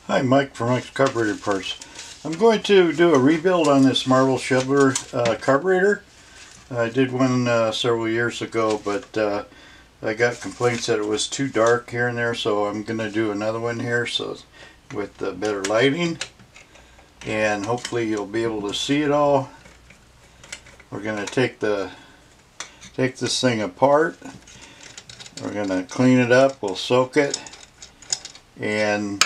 Hi, Mike from Mike's Carburetor Parts. I'm going to do a rebuild on this Marvel Schebler carburetor. I did one several years ago, but I got complaints that it was too dark here and there, so I'm going to do another one here with better lighting, and hopefully you'll be able to see it all. We're going to take this thing apart. We're going to clean it up. We'll soak it and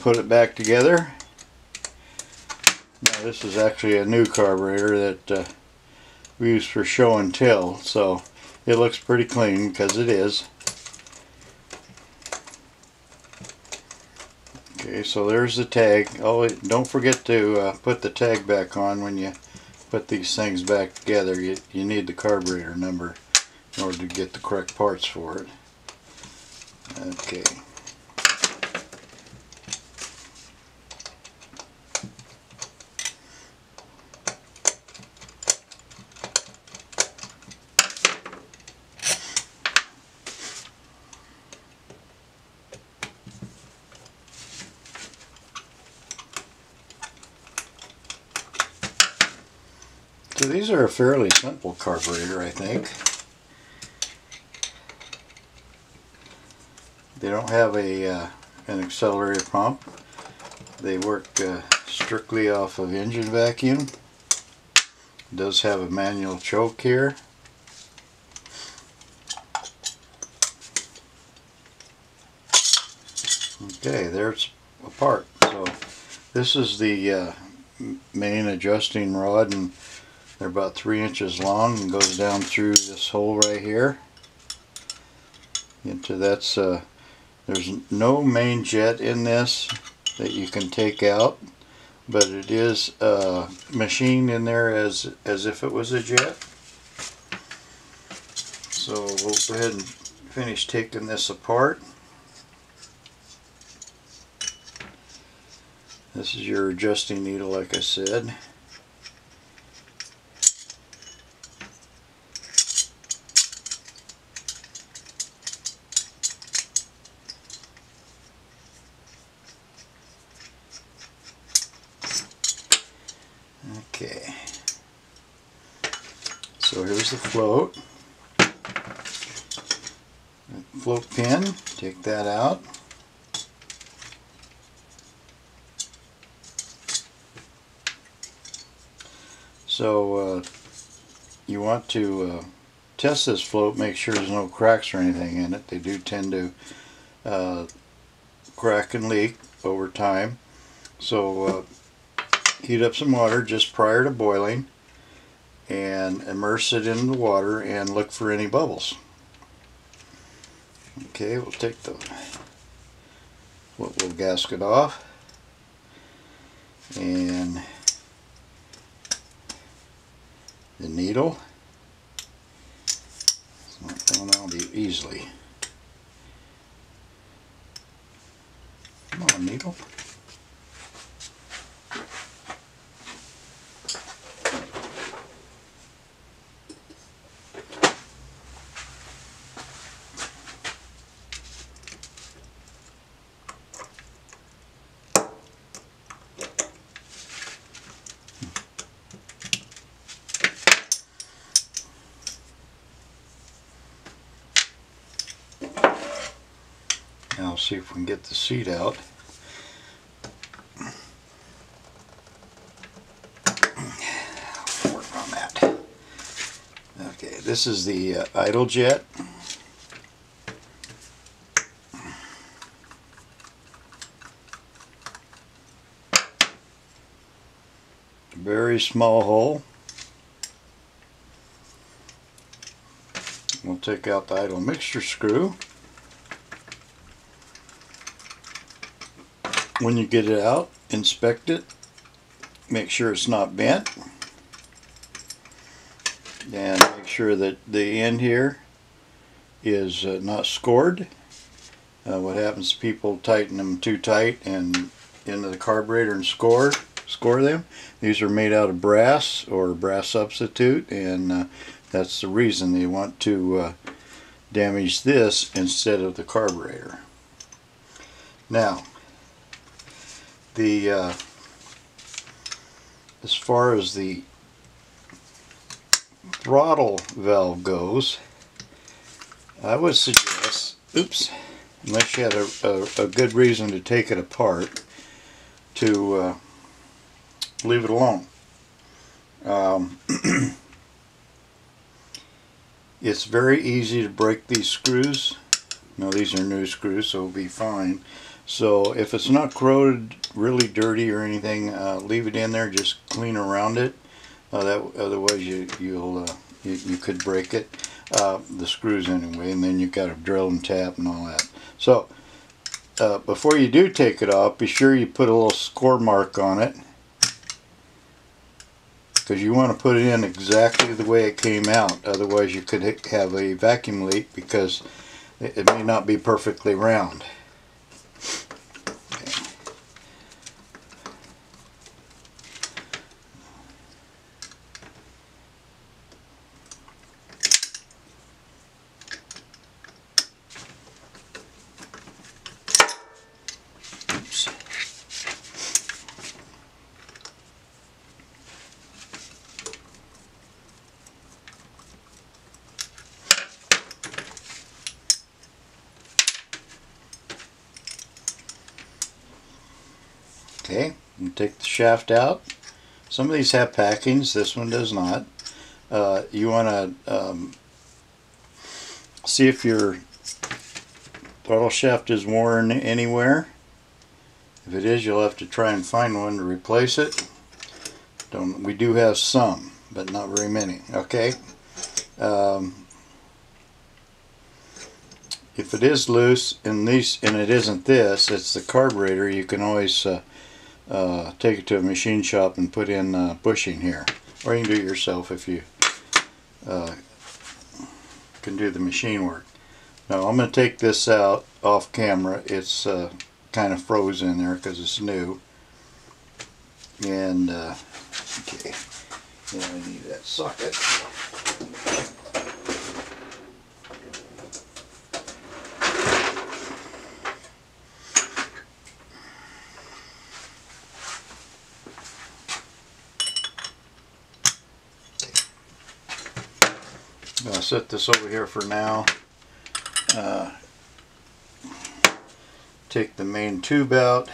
put it back together. Now this is actually a new carburetor that we use for show and tell, so it looks pretty clean because it is. Okay, so there's the tag. Oh, don't forget to put the tag back on when you put these things back together. You need the carburetor number in order to get the correct parts for it. Okay. So these are a fairly simple carburetor, I think. They don't have an accelerator pump. They work strictly off of engine vacuum. It does have a manual choke here. Okay, there's a part. So this is the main adjusting rod, and they're about 3 inches long and goes down through this hole right here. There's no main jet in this that you can take out, but it is machined in there as if it was a jet. So we'll go ahead and finish taking this apart. This is your adjusting needle, like I said. Okay, so here's the float pin. Take that out. So you want to test this float, make sure there's no cracks or anything in it. They do tend to crack and leak over time. So heat up some water just prior to boiling and immerse it in the water and look for any bubbles. Okay, we'll take the little gasket off and the needle. It's not coming out easily. Come on, needle. Now see if we can get the seat out. Work on that. Okay, this is the idle jet. Very small hole. We'll take out the idle mixture screw. When you get it out, inspect it, make sure it's not bent, and make sure that the end here is not scored. What happens is people tighten them too tight and into the carburetor and score them. These are made out of brass or brass substitute, and that's the reason they want to damage this instead of the carburetor. Now, the as far as the throttle valve goes, I would suggest, unless you had a good reason to take it apart, to leave it alone. It's very easy to break these screws. Now these are new screws, so it'll be fine. So if it's not corroded, really dirty or anything, leave it in there. Just clean around it. Otherwise, you could break it. The screws anyway, and then you've got to drill and tap and all that. So before you do take it off, be sure you put a little score mark on it, because you want to put it in exactly the way it came out. Otherwise, you could have a vacuum leak because it may not be perfectly round. Okay, you take the shaft out. Some of these have packings, this one does not. You want to see if your throttle shaft is worn anywhere. If it is, you'll have to try and find one to replace it. We do have some, but not very many. Okay. If it is loose and it isn't this, it's the carburetor, you can always take it to a machine shop and put in bushing here, or you can do it yourself if you can do the machine work. Now I'm going to take this out off camera. It's kind of frozen in there because it's new, and okay, yeah, I need that socket. I'll set this over here for now. Take the main tube out.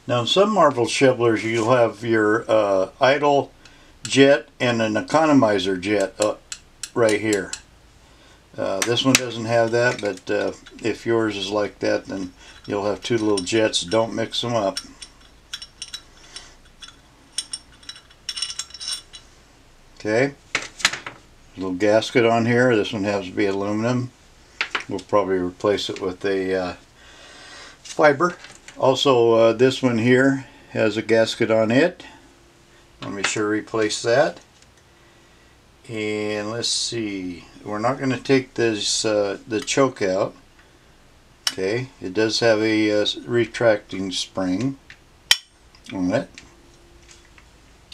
Now in some Marvel Sheblers you'll have your idle jet and an economizer jet up right here. This one doesn't have that, but if yours is like that, then you'll have two little jets. Don't mix them up. Okay, little gasket on here. This one has to be aluminum. We'll probably replace it with a fiber. Also, this one here has a gasket on it. Let me sure replace that. And let's see, we're not going to take this the choke out. Okay, it does have a retracting spring on it.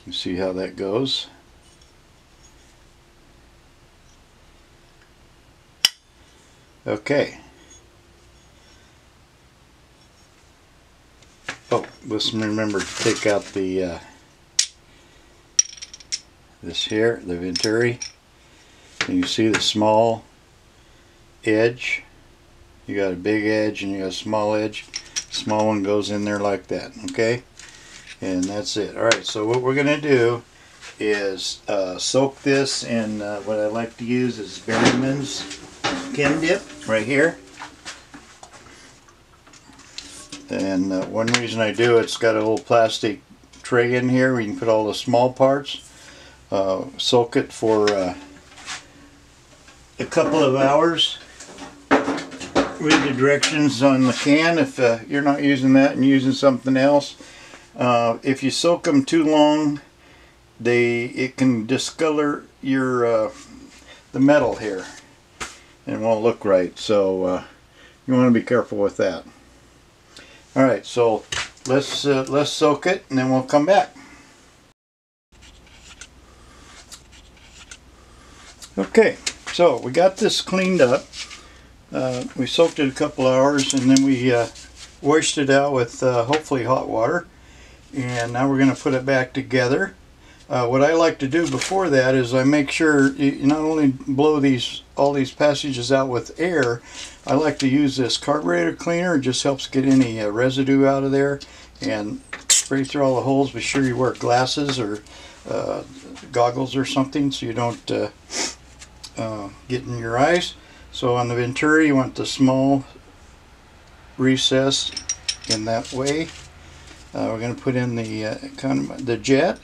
You see how that goes. Okay. Oh, let's remember to take out the this here, the venturi. And you see the small edge. You got a big edge and you got a small edge. Small one goes in there like that. Okay, and that's it. Alright, so what we're going to do is soak this in what I like to use is Berryman's Chem Dip right here. And one reason I do it's got a little plastic tray in here where you can put all the small parts. Soak it for a couple of hours. Read the directions on the can if you're not using that and using something else. If you soak them too long, it can discolor your the metal here and it won't look right. So you want to be careful with that. All right, so let's soak it and then we'll come back. Okay, so we got this cleaned up. We soaked it a couple hours and then we washed it out with hopefully hot water. And now we're going to put it back together. What I like to do before that is I make sure you not only blow all these passages out with air, I like to use this carburetor cleaner. It just helps get any residue out of there and spray through all the holes. Be sure you wear glasses or goggles or something so you don't get in your eyes. So on the Venturi you want the small recess in that way. We're going to put in the jet.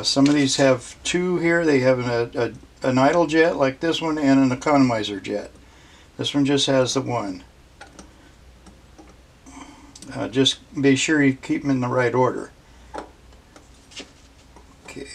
Some of these have two here. They have an idle jet like this one and an economizer jet. This one just has the one. Just be sure you keep them in the right order. Okay.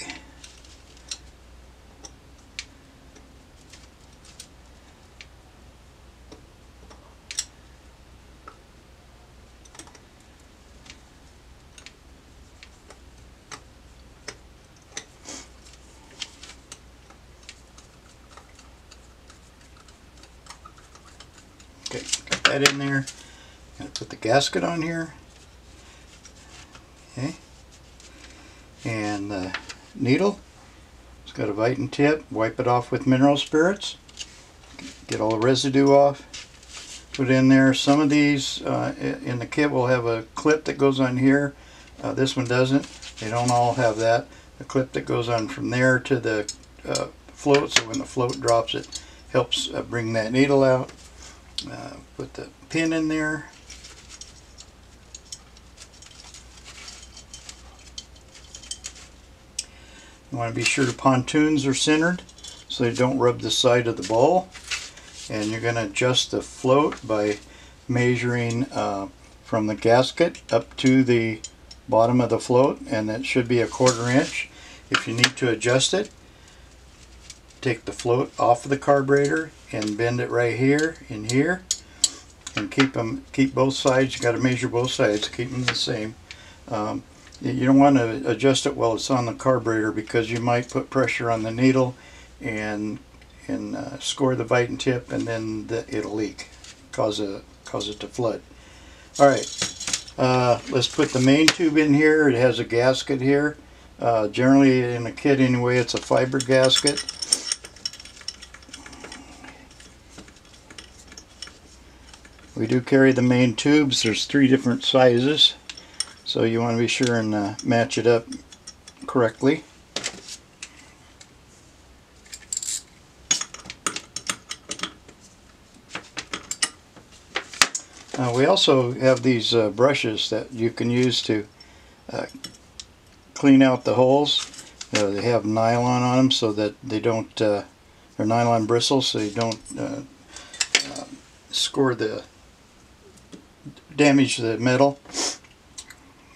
Okay, got that in there. Gonna put the gasket on here. Okay. And the needle. It's got a Viton tip. Wipe it off with mineral spirits. Get all the residue off. Put in there. Some of these in the kit will have a clip that goes on here. This one doesn't. They don't all have that. A clip that goes on from there to the float, so when the float drops it helps bring that needle out. Put the pin in there. You want to be sure the pontoons are centered so they don't rub the side of the ball. And you're going to adjust the float by measuring from the gasket up to the bottom of the float, and that should be 1/4 inch. If you need to adjust it, take the float off of the carburetor and bend it right here and here, and keep both sides. You got to measure both sides, keep them the same. You don't want to adjust it while it's on the carburetor because you might put pressure on the needle and score the Viton tip, and then it'll leak, cause it to flood. All right, let's put the main tube in here. It has a gasket here. Generally in a kit anyway, it's a fiber gasket. We do carry the main tubes. There's 3 different sizes, so you want to be sure and match it up correctly. We also have these brushes that you can use to clean out the holes. They have nylon on them so that they don't, they're nylon bristles so you don't damage the metal.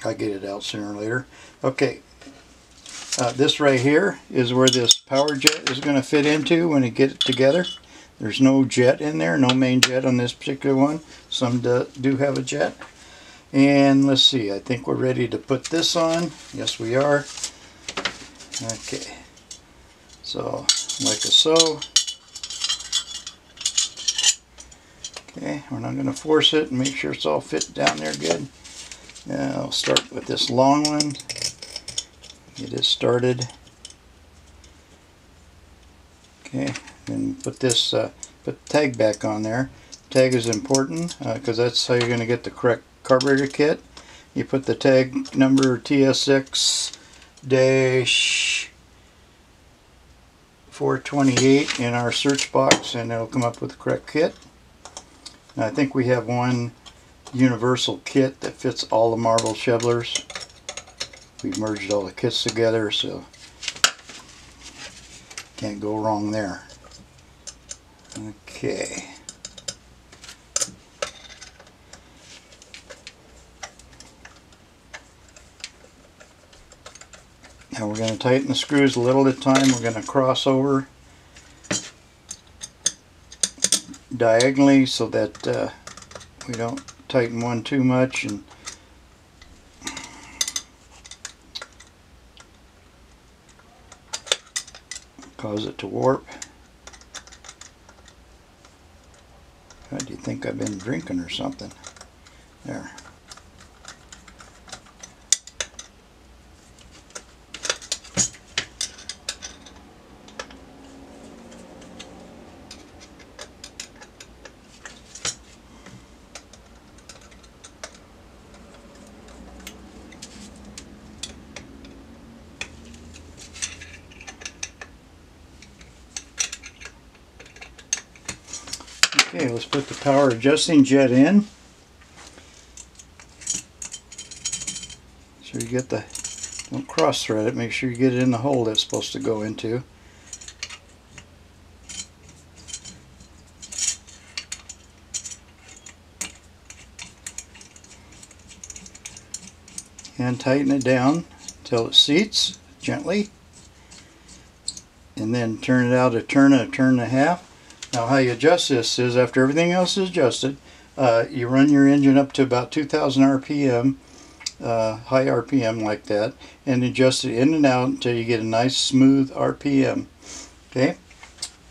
I'll get it out sooner or later. Okay, this right here is where this power jet is going to fit into when you get it together. There's no jet in there, no main jet on this particular one. Some do have a jet. And let's see, I think we're ready to put this on. Yes, we are. Okay, so like so. Okay, we're not going to force it and make sure it's all fit down there good. Now I'll start with this long one. Get it started. Okay, and put this put the tag back on there. Tag is important because that's how you're going to get the correct carburetor kit. You put the tag number TSX-428 in our search box, and it'll come up with the correct kit. Now, I think we have one universal kit that fits all the Marvel Sheblers. We've merged all the kits together, so can't go wrong there. Okay. Now we're going to tighten the screws a little at a time. We're going to cross over diagonally so that we don't tighten one too much and cause it to warp. You think I've been drinking or something. There. Okay, let's put the power adjusting jet in. So you get the, don't cross thread it, make sure you get it in the hole that's supposed to go into. And tighten it down until it seats gently. And then turn it out a turn and a half. Now how you adjust this is, after everything else is adjusted, you run your engine up to about 2,000 RPM, high RPM like that, and adjust it in and out until you get a nice smooth RPM. Okay,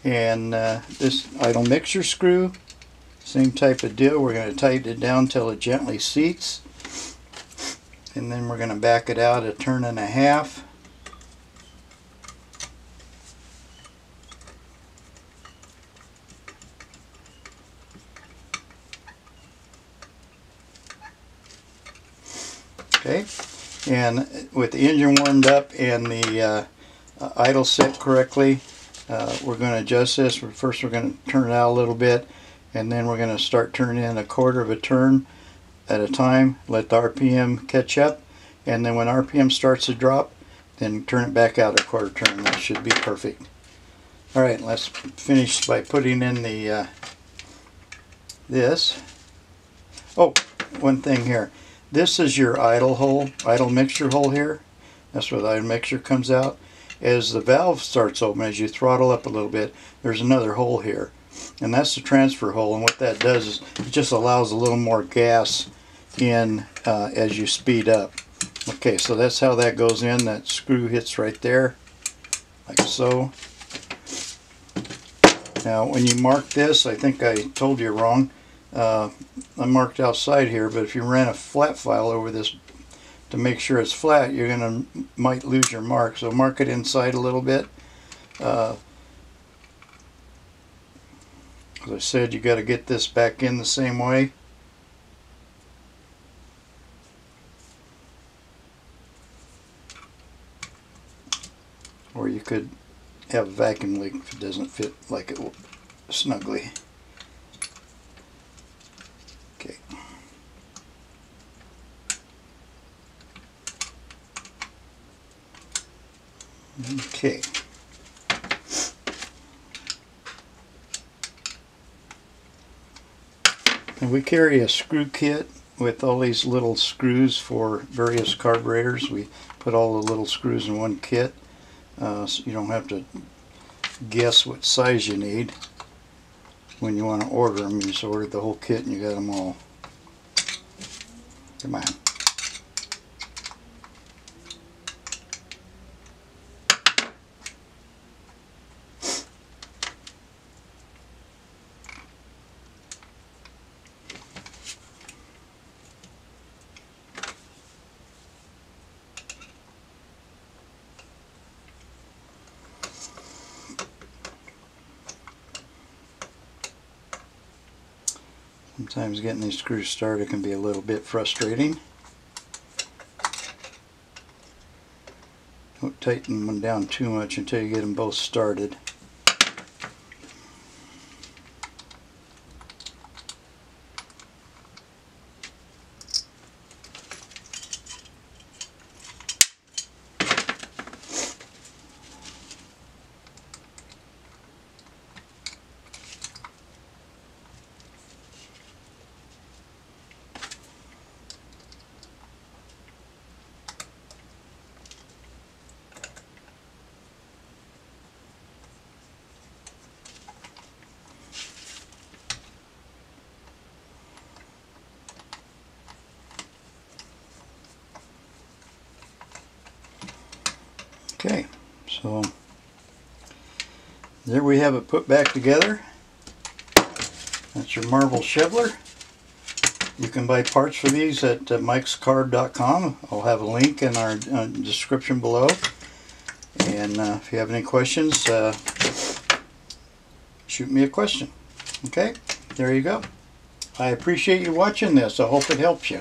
and this idle mixture screw, same type of deal. We're going to tighten it down until it gently seats, and then we're going to back it out a turn and a half. Okay, and with the engine warmed up and the idle set correctly, we're going to adjust this. First we're going to turn it out a little bit, and then we're going to start turning in a quarter of a turn at a time, let the RPM catch up, and then when RPM starts to drop, then turn it back out a quarter turn. That should be perfect. Alright, let's finish by putting in the this. Oh, one thing here. This is your idle hole, idle mixture hole here. That's where the idle mixture comes out. As the valve starts open, as you throttle up a little bit, there's another hole here. And that's the transfer hole, and what that does is it just allows a little more gas in as you speed up. Okay, so that's how that goes in. That screw hits right there, like so. Now when you mark this, I think I told you wrong. I marked outside here, but if you ran a flat file over this to make sure it's flat, you're gonna might lose your mark. So mark it inside a little bit. As I said, you got to get this back in the same way. Or you could have a vacuum leak if it doesn't fit like it snugly. Okay. Okay. And we carry a screw kit with all these little screws for various carburetors. We put all the little screws in one kit, so you don't have to guess what size you need when you want to order them. You just order the whole kit and you got them all. Come on. Sometimes getting these screws started can be a little bit frustrating. Don't tighten them down too much until you get them both started. Okay, so there we have it put back together. That's your Marvel Schebler. You can buy parts for these at mikescarb.com. I'll have a link in our description below. And if you have any questions, shoot me a question. Okay, there you go. I appreciate you watching this. I hope it helps you.